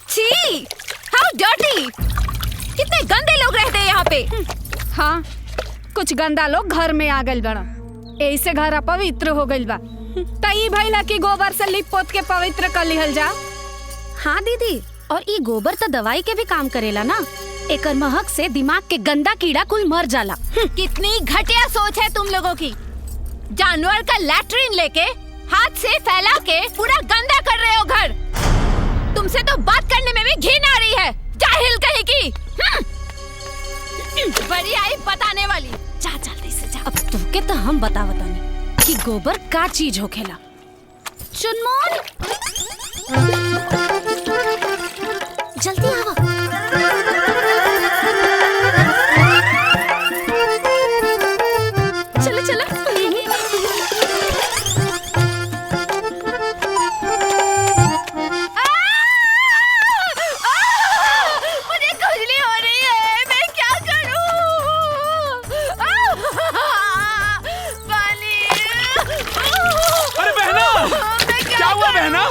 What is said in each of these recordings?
छी, हाउ डर्टी! कितने गंदे लोग रहते हैं यहाँ पे। हाँ, कुछ गंदा लोग घर में आ गइल बड़ा, ऐसे घर अपवित्र हो गइल बा। त ई भइला कि गोबर से लिप पोत के पवित्र कर लिहल जा। हाँ दीदी, और ये गोबर तो दवाई के भी काम करेला ना। एकर महक से दिमाग के गंदा कीड़ा कुल मर जाला। कितनी घटिया सोच है तुम लोगों की। जानवर का लैट्रिन लेके हाथ से फैला के पूरा गंदा कर रहे हो घर। तुमसे तो बात करने में भी घिन आ रही है, जाहिल कहीं की। बड़ी आई बताने वाली। जा जल्दी से जा। अब तुमके तो हम बतावतानी कि गोबर का चीज होखेला। चुनमुन, जल्दी आवा। चलो चलो। मुझे खुजली हो रही है, मैं क्या करूं? पानी। अरे बहना, क्या हुआ बहना?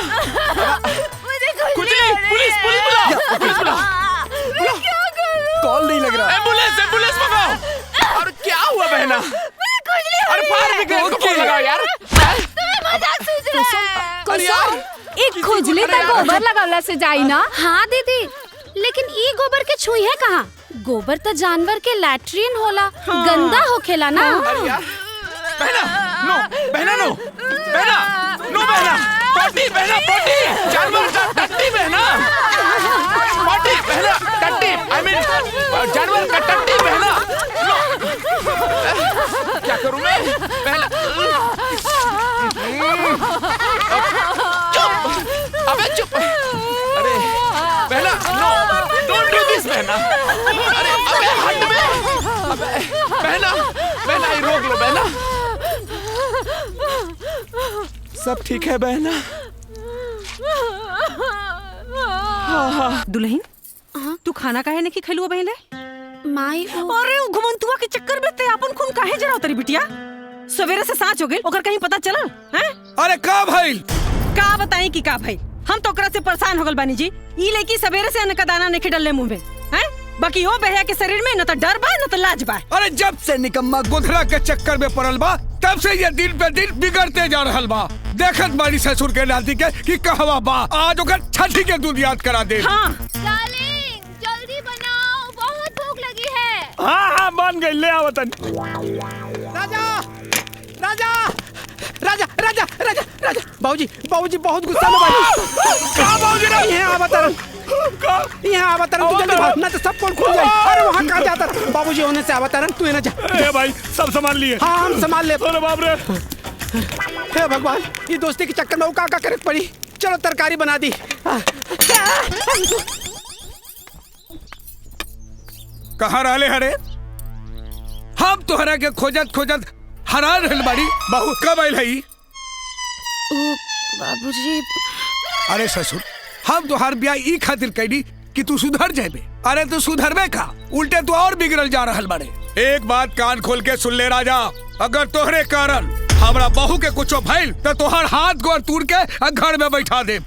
मुझे खुजली कुछ हो नहीं, रही पुलिस है। पुलिस बुलाओ, पुलिस बुलाओ। मैं क्या करूं? कॉल नहीं लग रहा। एम्बुलेंस एम्बुलेंस मंगाओ। और क्या हुआ बहना? मुझे खुजली हो अरे रही फायर है। ब्रिगेड को फोन लगाओ यार। तुम्हें मजाक सूझ रहा है। अरे यार, एक खुजली अरे त यार। गोबर लगवला से जाई ना। हाँ दीदी, लेकिन ई गोबर के छुई है कहाँ? गोबर तो जानवर के लैट्रिन होला, गंदा होखेला ना। अरे यार, बहना नो, बहना नो, बहना नो, बहना टट्टी, बहना टट्टी, जानवर का टट्टी बहना, टट्टी बहना, टट्टी, I mean जानवर का टट्टी बहना। नो, क्या करूं मैं? बहना, चुप, अबे चुप। अरे बहना नो, don't do this बहना। अरे अबे हट में, अबे बहना, बहना ये रोक लो बहना। सब ठीक है बहना? दुल्हन, तू खाना काहे नहीं खैलुआ बहले? माई अरे उ घुमंतुआ के चक्कर में ते अपन खून काहे जराव तरी बिटिया? सवेरे से सांच हो गइल, ओकर कहीं पता चलल? हैं? अरे का भइल? का बताई कि का भाई? हम तो ओकरा से परेशान हो गल बानी जी। ई लड़की सवेरे से अन्न का दाना नहीं डलले मुंह में, हैं? बाकी ओ बहया के शरीर में न तो डर बा न तो लाज बा। अरे जब से निकम्मा गोधरा के चक्कर में पड़ल बा, तब से ये दिन पे दिन बिगड़ते जा रहल बा। देखत बाड़ी ससुर के नाती के कि कहवा बा, आज ओकर छठी के दूध याद करा दे। हाँ डार्लिंग, जल्दी बनाओ, बहुत भूख लगी है। हाँ बन गई, ले आओ तन। राजा, राजा, राजा, राजा, राजा, राजा, बाबूजी, बाबूजी बहुत गुस्सा में बानी। कहाँ बाबूजी रे? यहाँ अवतरण, यहाँ अवतरण, तू जल्दी भाग, ना तो सब पोल खुल जाए। अरे वहाँ कहाँ जाता रहा? बाबूजी होने से अवतरण, तू ना जा। ए भाई, सब संभाल लिए। हाँ हम संभाल ले। अरे बाप रे। हे भगवान, ये दोस्ती के चक्कर में वो का करे पड़ी। चलो तरकारी बना दी। कहाँ रहले हरे? हम तोहरा के खोजत खोजत हरान रहल बाड़ी। बहू कब आइल हई? बाबूजी, अरे ससुर, हम तोहार ब्याह ई खातिर कैली कि तू सुधर जाबे। अरे तू सुधरबे का, उल्टे तू और बिगड़ल जा रहल बाड़े। एक बात कान खोल के सुन ले राजा, अगर तोहरे कारण हमरा बहू के कुछो भइल तो तोहर हाथ गोर तोड़ के घर में बैठा दे।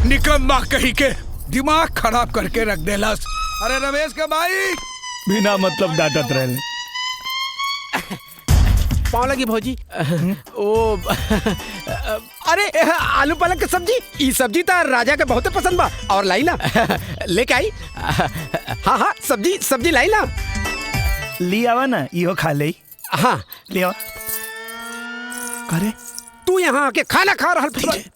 निकम्मा कही के दिमाग खराब करके रख देलस। अरे रमेश के भाई बिना मतलब डांटत रहे। पाँव लगी भौजी। ओ अरे आलू पालक की सब्जी, ई सब्जी तो राजा के बहुत पसंद बा। और लाई ना लेके आई। हाँ हाँ सब्जी सब्जी लाई ना। ली आवा ना, इहो खा ले। हाँ ले आवा। अरे तू यहाँ आके खाना खा रहा,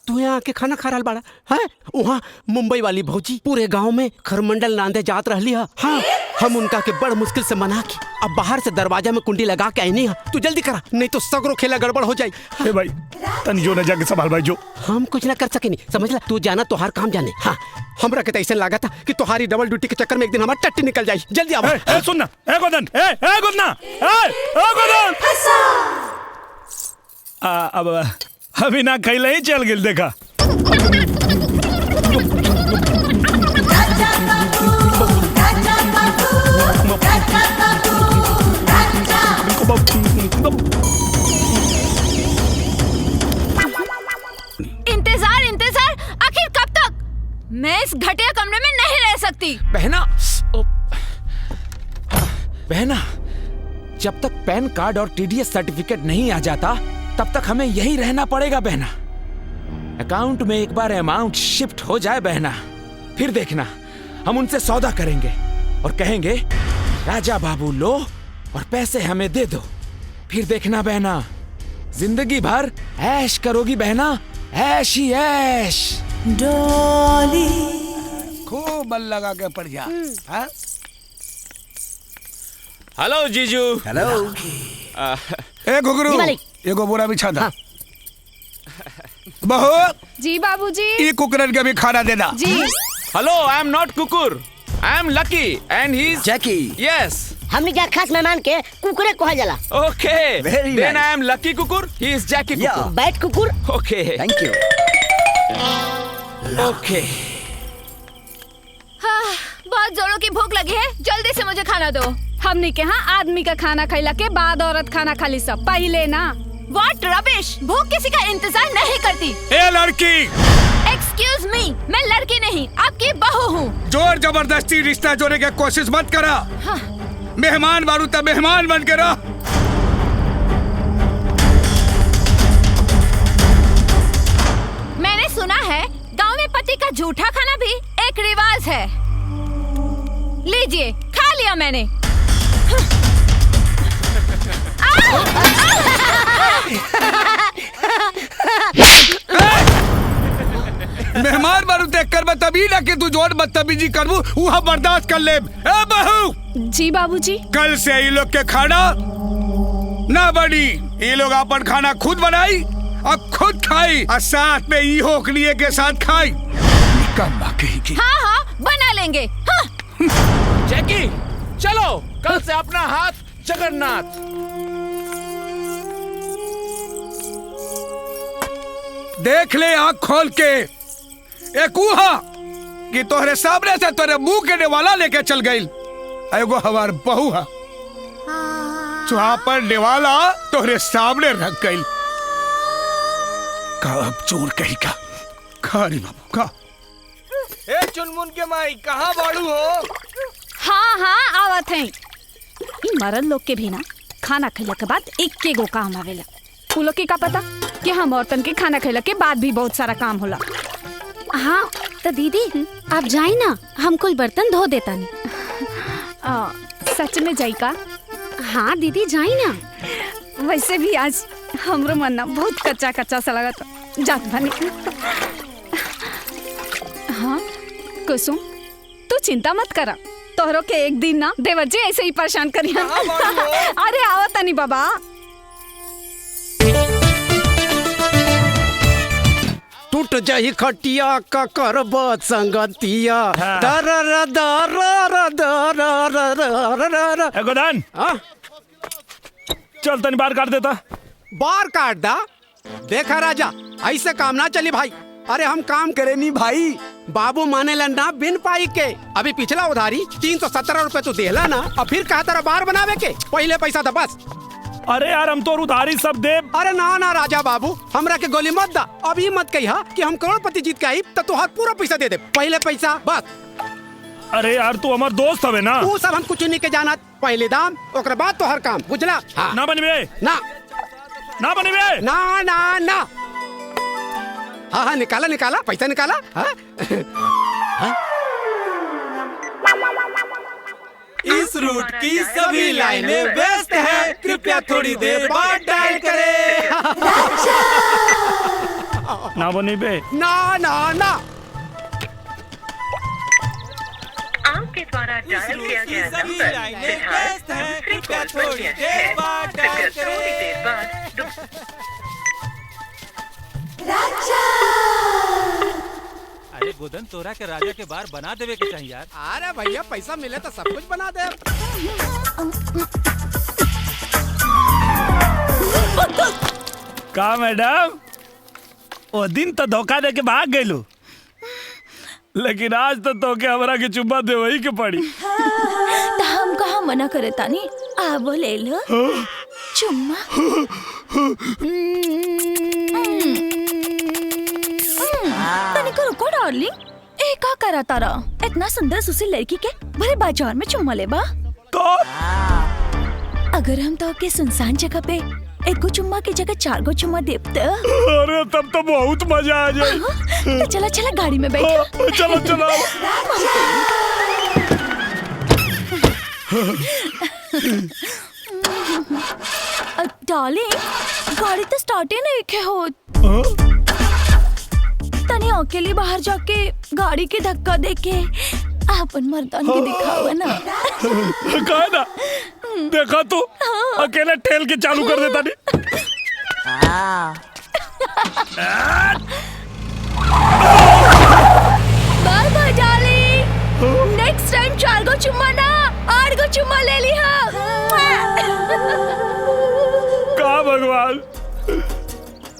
तू यहाँ आके खाना खा रहा बाड़ा है? वहाँ मुंबई वाली भौजी पूरे गांव में खरमंडल नांदे जात रहली है। हाँ हम उनका के बड़ मुश्किल से मना के अब बाहर से दरवाजा में कुंडी लगा के आईनी है। तू जल्दी करा, नहीं तो सगरो खेला गड़बड़ हो जाए। ए भाई, तनी जो न जाके संभाल भाई जो। हम कुछ ना कर सके नहीं, समझ ला। तू जाना तोहार काम जाने। हाँ हमरा के ऐसा लगा था कि तुम्हारी डबल ड्यूटी के चक्कर में एक दिन हमारा टट्टी निकल जाए। जल्दी आओ। ए सुनना, ए गोदन, ए गोदना, ए गोदन। अब अभी ना खैले ही चल गिल देखा। बहना बहना, जब तक पैन कार्ड और टीडीएस सर्टिफिकेट नहीं आ जाता तब तक हमें यहीं रहना पड़ेगा बहना। अकाउंट में एक बार अमाउंट शिफ्ट हो जाए बहना, फिर देखना हम उनसे सौदा करेंगे और कहेंगे राजा बाबू लो और पैसे हमें दे दो। फिर देखना बहना, जिंदगी भर ऐश करोगी बहना, ऐश ही ऐश। खूब मन लगा के पढ़ जा। हाँ? हेलो जीजू। हेलो। ए घुघरू, एगो बोरा बिछा दा। बहू जी बाबूजी। ये कुकरन के भी खाना देना। जी। हेलो, आई एम नॉट कुकुर, I am lucky and he is Jackie. Yes. हमने क्या खास मेहमान के कुकुरे कहा जाला। Okay, Very then nice. I am lucky कुकुर, ही इज जैकी Yeah. कुकुर। बैठ कुकुर। Okay thank you. ओके। हाँ, बहुत जोरों की भूख लगी है, जल्दी से मुझे खाना दो। हमनी के यहाँ आदमी का खाना खैला के बाद औरत खाना खाली सब पहले ना। What rubbish! भूख किसी का इंतजार नहीं करती। ए लड़की, Excuse me, मैं लड़की नहीं, आपकी बहू हूँ। जोर जबरदस्ती रिश्ता जोड़ने की कोशिश मत करा। हाँ। मेहमान बारू तब मेहमान बन के रह। मैंने सुना है गांव में पति का जूठा खाना भी एक रिवाज है। लीजिए, खा लिया मैंने। मेहमान बारू देख कर बतबी ना कि तू जोर बदतमीजी करबू वहाँ बर्दाश्त कर ले। ए बहू, जी बाबूजी। कल से ये लोग के खाना ना बनी। ये लोग अपन खाना खुद बनाई और खुद खाई और साथ में ई होकलिए के साथ खाई। निकम्मा कहीं की। हाँ हाँ, बना लेंगे। हाँ। जैकी, चलो कल से अपना हाथ जगन्नाथ। देख ले आँख खोल के, एक उहा कि तोहरे सामने से तोरे मुंह के नेवाला लेके चल गई। एगो हमार बहू है, चुहा पर नेवाला तोहरे सामने रख गई। का अब चोर कहीं का खा रे बाबू का। ए चुनमुन के माई कहाँ बाड़ू हो? हाँ हाँ आवत हैं। इ मरद लोग के भी ना खाना खैला के बाद एक गो काम आवेला। उ लोग के का पता कि हम औरतन के खाना खैला के बाद भी बहुत सारा काम होला। हाँ तो दीदी आप जाई ना, हम कुल बर्तन धो देता नहीं। सच में जाई का? हाँ दीदी जाई ना। वैसे भी आज हमरो मन ना बहुत कच्चा कच्चा सा लगा था। जात बनी। हाँ कुसुम, तू चिंता मत करा, तोहरो के एक दिन ना देवर जी ऐसे ही परेशान करिया। अरे आओ तनी बाबा। टूट जाही खटिया का करब संगतिया। दरर दरर दरर। ए गोदान, हाँ? चल तनी बार काट देता। बार काट दा। देखा राजा, ऐसे काम ना चली भाई। अरे हम काम करे नहीं भाई, बाबू माने ला ना बिन पाई के। अभी पिछला उधारी 317 रुपए तू देला ना, और फिर कहा तेरा बार बनावे के पहले पैसा था बस। अरे यार हम तो उधारी सब दे। अरे ना ना राजा बाबू, हमरा के गोली मत दा। अभी मत कहिया कि हम करोड़पति जीत के आई तो तुहार पूरा पैसा दे दे। पहले पैसा बस। अरे यार तू हमार दोस्त हवे ना। वो सब हम कुछ नहीं के जानत। पहले दाम ओकरा बाद तो हर काम, बुझला? हाँ। ना बनबे ना ना बनबे ना ना ना। हाँ हाँ निकाला निकाला, पैसा निकाला। हाँ? हाँ? इस रूट की सभी लाइनें व्यस्त हैं, कृपया थोड़ी देर बाद डायल करें। ना बनबे। ना ना ना। आपके द्वारा डायल किया गया नंबर कृपया थोड़ी देर बाद डायल करें। अरे गोदन, तोरा के राजा के बार बना देवे के चाहिए यार। अरे भैया पैसा मिले तो सब कुछ बना दे। का मैडम, ओ दिन तो धोखा दे के भाग गइलू, लेकिन आज तो तोके हमरा के चुम्मा देवही के पड़ी। तो हम कहाँ मना करे तानी, आबो ले लो चुम्मा। तनिक रुको डार्लिंग, एक का करा तारा? इतना सुंदर सुशील लड़की के भरे बाजार में चुम्मा ले बा? तो अगर हम तो के सुनसान जगह पे एक गो चुम्मा की जगह 4 गो चुम्मा देते। अरे तब तो बहुत मजा आ जाए। तो चला चला गाड़ी में बैठे। चलो चलो। डार्लिंग, गाड़ी तो स्टार्ट ही नहीं के हो। तनी अकेले बाहर जाके गाड़ी के धक्का देके अपन मर्दान के दिखावा ना। कहा ना, देखा तू अकेले ठेल के चालू कर देता नहीं। Bye bye darling, next time 4 go चुम्मा ना 8 गो चुम्मा ले लिहा। का भगवान,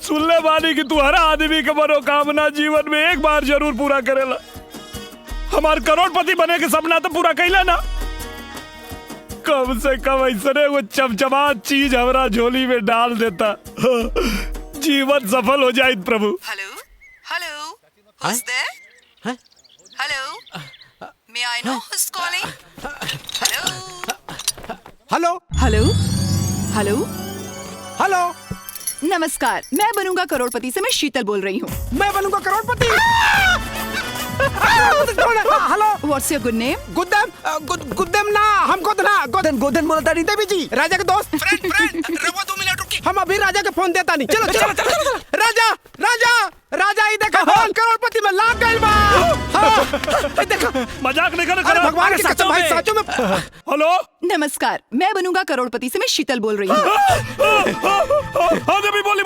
सुन ले बानी कि तू हर आदमी का मनोकामना जीवन में एक बार जरूर पूरा करेला। हमार करोड़पति बने के सपना तो पूरा कैला ना। कम से कम ऐसे वो चमचमा चीज हमारा झोली में डाल देता, जीवन सफल हो जाए प्रभु। Hello hello, who's there? Hello, may I know who's calling? Hello hello hello hello hello. नमस्कार, मैं बनूंगा करोड़पति से मैं शीतल बोल रही हूँ। मैं बनूंगा करोड़पति। Hello, what's your good name? गुद्देम ना, हम गोदन बोलता नहीं देवी जी, राजा के दोस्त। फ्रेंड रवो 2 मिनट रुकी, हम अभी राजा के फोन देता नहीं। चलो चलो चलो। राजा राजा राजा, ये देखो फोन करोड़पति में लाग गइल बा। हां देखो, मजाक नहीं कर। भगवान की कसम भाई, सचो में। हेलो नमस्कार, मैं बनूंगा करोड़पति से मैं शीतल बोल रही हूँ। हाँ देवी, बोली।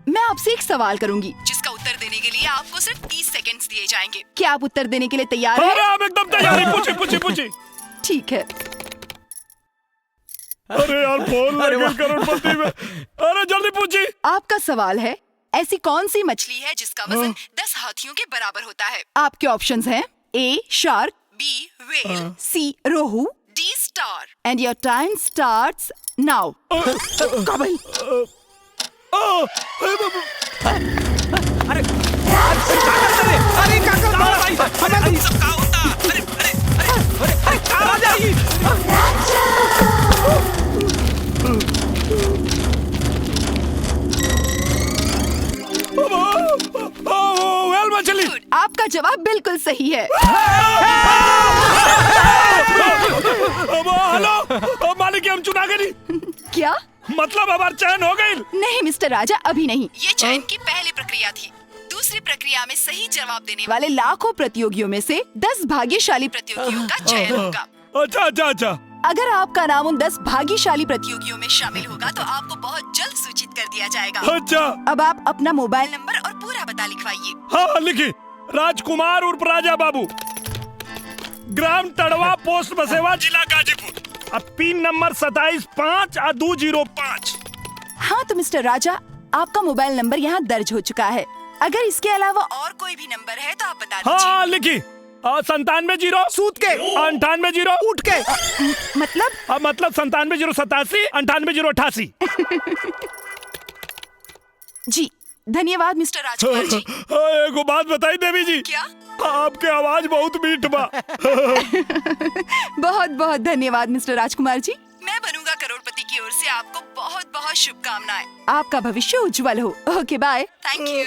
मैं आपसे एक सवाल करूंगी जिसका उत्तर देने के लिए आपको सिर्फ 30 सेकंड्स दिए जाएंगे। क्या आप उत्तर देने के लिए तैयार हैं? अरे आप एकदम तैयार हैं। पूछी। ठीक है। अरे यार फोन लग गया करोड़पति में। अरे जल्दी पूछी। आपका सवाल है, ऐसी कौन सी मछली है जिसका वजन 10 हाथियों के बराबर होता है? आपके ऑप्शंस हैं A shark, B whale, C rohu, D star. And your time starts now. का भाई? अरे काका भाई, हमें सब का होता। अरे राजा जी। वेल मछली। आपका जवाब बिल्कुल सही है। हेलो मालिक, हम चुना गए। क्या मतलब हमार चयन हो गई? नहीं मिस्टर राजा, अभी नहीं। ये चयन की पहली प्रक्रिया थी। दूसरी प्रक्रिया में सही जवाब देने वाले लाखों प्रतियोगियों में से 10 भाग्यशाली प्रतियोगियों का चयन होगा। अच्छा। अगर आपका नाम उन 10 भाग्यशाली प्रतियोगियों में शामिल होगा तो आपको बहुत जल्द सूचित कर दिया जाएगा। अच्छा। अब आप अपना मोबाइल नंबर और पूरा पता लिखवाइए। हाँ लिखी। राजकुमार उर्फ राजा बाबू, ग्राम तड़वा, पोस्ट बसेवा, जिला गाजीपुर। अब पिन नंबर 275205। हाँ तो मिस्टर राजा, आपका मोबाइल नंबर यहाँ दर्ज हो चुका है। अगर इसके अलावा और कोई भी नंबर है तो आप बता दीजिए। हाँ लिखी। 97 सूत के 98 उठ के मतलब 97 087 98 088। जी धन्यवाद मिस्टर राजकुमार जी। एक बात बताई देवी जी। क्या? आपके आवाज बहुत मीठ बा। बहुत बहुत धन्यवाद मिस्टर राजकुमार जी। मैं बनूंगा करोड़पति की ओर से आपको बहुत बहुत शुभकामनाएं। आपका भविष्य उज्जवल हो। ओके बाय। Thank you.